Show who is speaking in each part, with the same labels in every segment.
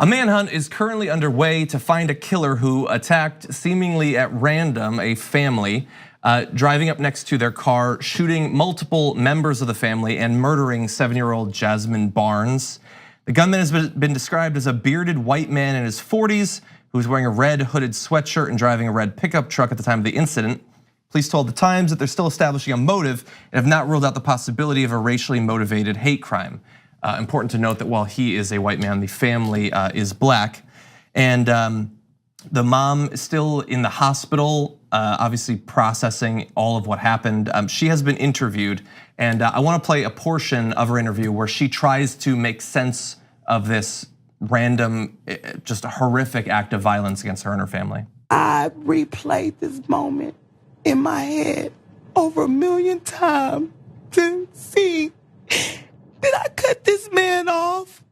Speaker 1: A manhunt is currently underway to find a killer who attacked seemingly at random a family, driving up next to their car, shooting multiple members of the family and murdering 7-year-old Jasmine Barnes. The gunman has been described as a bearded white man in his 40s who was wearing a red hooded sweatshirt and driving a red pickup truck at the time of the incident. Police told The Times that they're still establishing a motive and have not ruled out the possibility of a racially motivated hate crime. Important to note that while he is a white man, the family is black. And the mom is still in the hospital, obviously processing all of what happened. She has been interviewed, and I wanna play a portion of her interview where she tries to make sense of this random, just a horrific act of violence against her and her family.
Speaker 2: I replayed this moment in my head over 1 million times to see, did I cut this man off?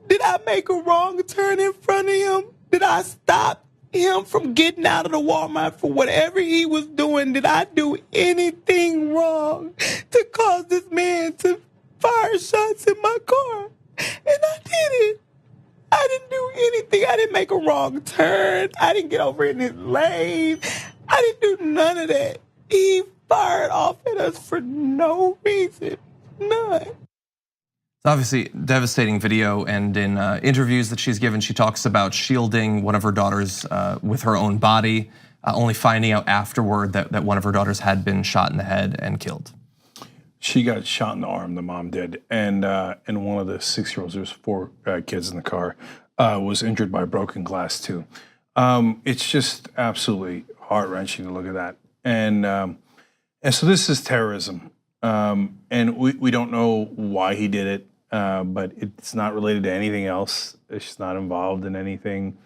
Speaker 2: Did I make a wrong turn in front of him? Did I stop him from getting out of the Walmart for whatever he was doing? Did I do anything wrong to cause this man to fire shots in my car? And I didn't. I didn't do anything. I didn't make a wrong turn. I didn't get over in his lane. I didn't do none of that. He fired off at us for no reason, none.
Speaker 1: It's obviously devastating video, and in interviews that she's given, she talks about shielding one of her daughters with her own body, only finding out afterward that one of her daughters had been shot in the head and killed.
Speaker 3: She got shot in the arm, the mom did, and one of the 6-year-olds, there's 4 kids in the car, was injured by broken glass too. It's just absolutely heart-wrenching to look at that. And so this is terrorism. And we don't know why he did it, but it's not related to anything else. She's not involved in anything.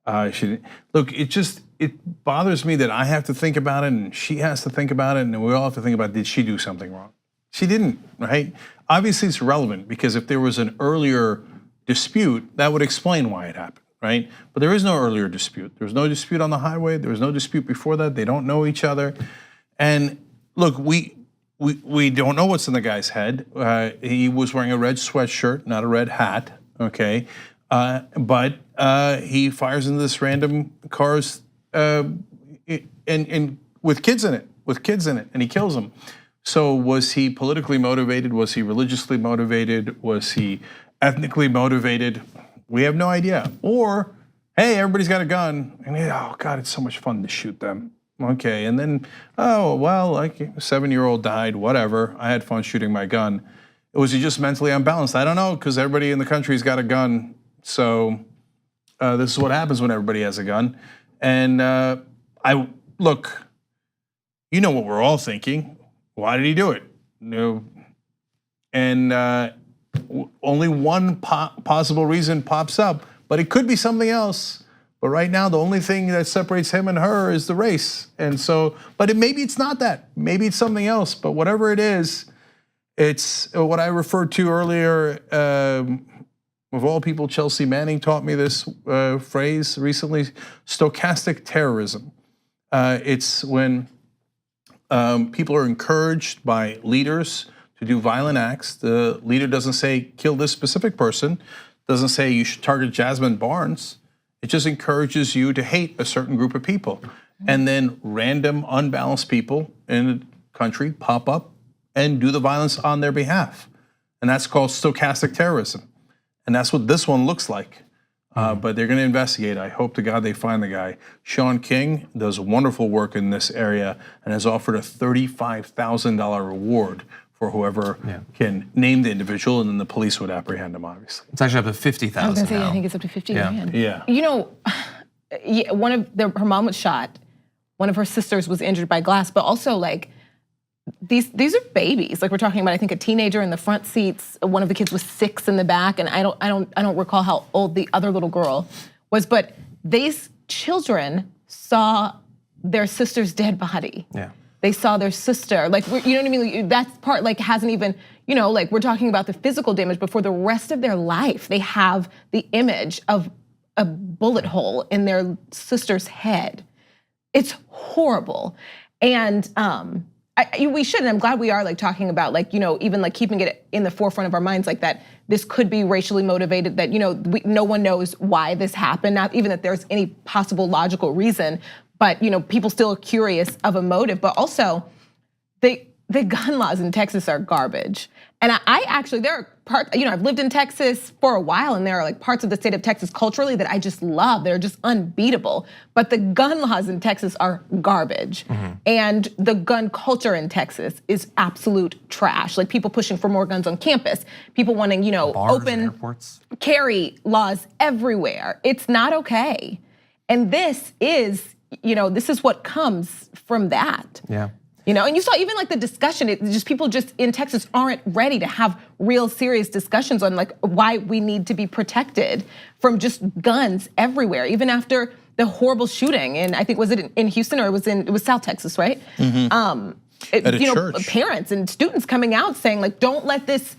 Speaker 3: Look, it bothers me that I have to think about it and she has to think about it, and we all have to think about, did she do something wrong? She didn't, right? Obviously it's relevant because if there was an earlier dispute, that would explain why it happened, right? But there is no earlier dispute. There was no dispute on the highway. There was no dispute before that. They don't know each other. And look, we don't know what's in the guy's head. He was wearing a red sweatshirt, not a red hat, okay? But he fires into this random cars and with kids in it, and he kills them. So was he politically motivated? Was he religiously motivated? Was he ethnically motivated? We have no idea. Or, hey, everybody's got a gun, and oh God, it's so much fun to shoot them. Okay, and then, oh, well, like a 7-year-old died, whatever. I had fun shooting my gun. Was he just mentally unbalanced? I don't know, because everybody in the country's got a gun. So this is what happens when everybody has a gun. And look, you know what we're all thinking. Why did he do it? No. And only one possible reason pops up, but it could be something else. But right now, the only thing that separates him and her is the race. And so, but maybe it's not that. Maybe it's something else. But whatever it is, it's what I referred to earlier. Of all people, Chelsea Manning taught me this phrase recently: stochastic terrorism. It's when people are encouraged by leaders to do violent acts. The leader doesn't say, kill this specific person, doesn't say you should target Jasmine Barnes. It just encourages you to hate a certain group of people. And then random, unbalanced people in the country pop up and do the violence on their behalf. And that's called stochastic terrorism. And that's what this one looks like. But they're gonna investigate. I hope to God they find the guy. Sean King does wonderful work in this area and has offered a $35,000 reward for whoever can name the individual, and then the police would apprehend him, obviously.
Speaker 1: It's actually up to 50,000 now.
Speaker 4: I think it's up to 50 grand.
Speaker 3: Yeah.
Speaker 4: You know, her mom was shot. One of her sisters was injured by glass, but also like, these are babies. Like we're talking about, I think a teenager in the front seats. One of the kids was 6 in the back, and I don't recall how old the other little girl was. But these children saw their sister's dead body.
Speaker 1: Yeah.
Speaker 4: They saw their sister. Like you know what I mean? That part like hasn't even, you know, like we're talking about the physical damage, but for the rest of their life, they have the image of a bullet hole in their sister's head. It's horrible, and we should, and I'm glad we are like talking about like, even like keeping it in the forefront of our minds, like that this could be racially motivated, that, no one knows why this happened, not even that there's any possible logical reason, but people still are curious of a motive. But also, the gun laws in Texas are garbage. And I actually, there are parts, I've lived in Texas for a while, and there are like parts of the state of Texas culturally that I just love. They're just unbeatable. But the gun laws in Texas are garbage. And the gun culture in Texas is absolute trash. Like people pushing for more guns on campus, people wanting,
Speaker 1: Bars,
Speaker 4: open
Speaker 1: airports.
Speaker 4: Carry laws everywhere. It's not okay. And this is, this is what comes from that.
Speaker 1: Yeah.
Speaker 4: And you saw even like the discussion, people just in Texas aren't ready to have real serious discussions on like why we need to be protected from just guns everywhere, even after the horrible shooting. And I think, was it in Houston or it was South Texas, right?
Speaker 5: At a church.
Speaker 4: Parents and students coming out saying like, don't let this,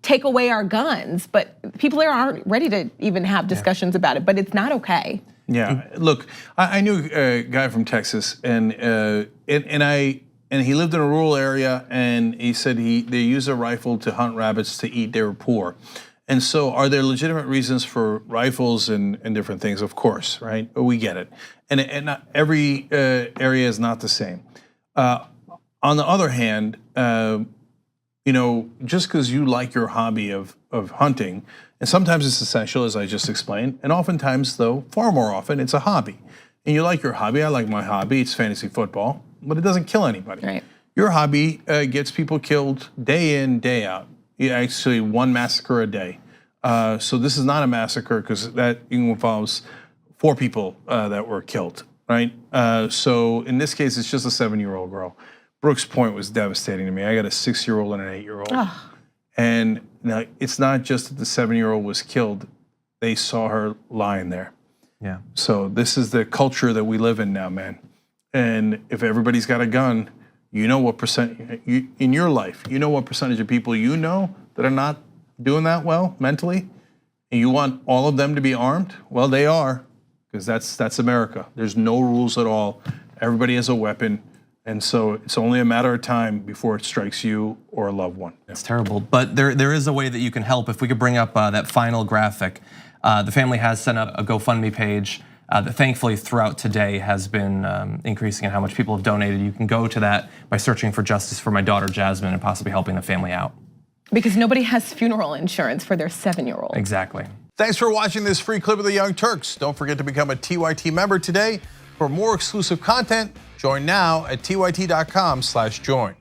Speaker 4: take away our guns. But people there aren't ready to even have discussions about it, but it's not okay.
Speaker 3: Yeah, look, I knew a guy from Texas, and he lived in a rural area, and he said they use a rifle to hunt rabbits to eat. They were poor, and so are there legitimate reasons for rifles and different things? Of course, right? We get it, and not every area is not the same. On the other hand, just because you like your hobby of hunting. And sometimes it's essential, as I just explained. And oftentimes, though, far more often, it's a hobby. And you like your hobby. I like my hobby. It's fantasy football, but it doesn't kill anybody.
Speaker 4: Right.
Speaker 3: Your hobby gets people killed day in, day out. Actually, one massacre a day. So this is not a massacre because that involves 4 people that were killed, right? So in this case, it's just a 7-year-old girl. Brooks Point was devastating to me. I got a 6-year-old and an 8-year-old. And now it's not just that the 7-year-old was killed; they saw her lying there.
Speaker 1: Yeah.
Speaker 3: So this is the culture that we live in now, man. And if everybody's got a gun, what percent in your life, what percentage of people that are not doing that well mentally, and you want all of them to be armed? Well, they are, because that's America. There's no rules at all. Everybody has a weapon. And so it's only a matter of time before it strikes you or a loved one.
Speaker 1: It's terrible, but there is a way that you can help. If we could bring up that final graphic. The family has sent up a GoFundMe page that thankfully throughout today has been increasing in how much people have donated. You can go to that by searching for justice for my daughter Jasmine and possibly helping the family out.
Speaker 4: Because nobody has funeral insurance for their 7-year-old.
Speaker 1: Exactly.
Speaker 5: Thanks for watching this free clip of the Young Turks. Don't forget to become a TYT member today. For more exclusive content, join now at tyt.com/join.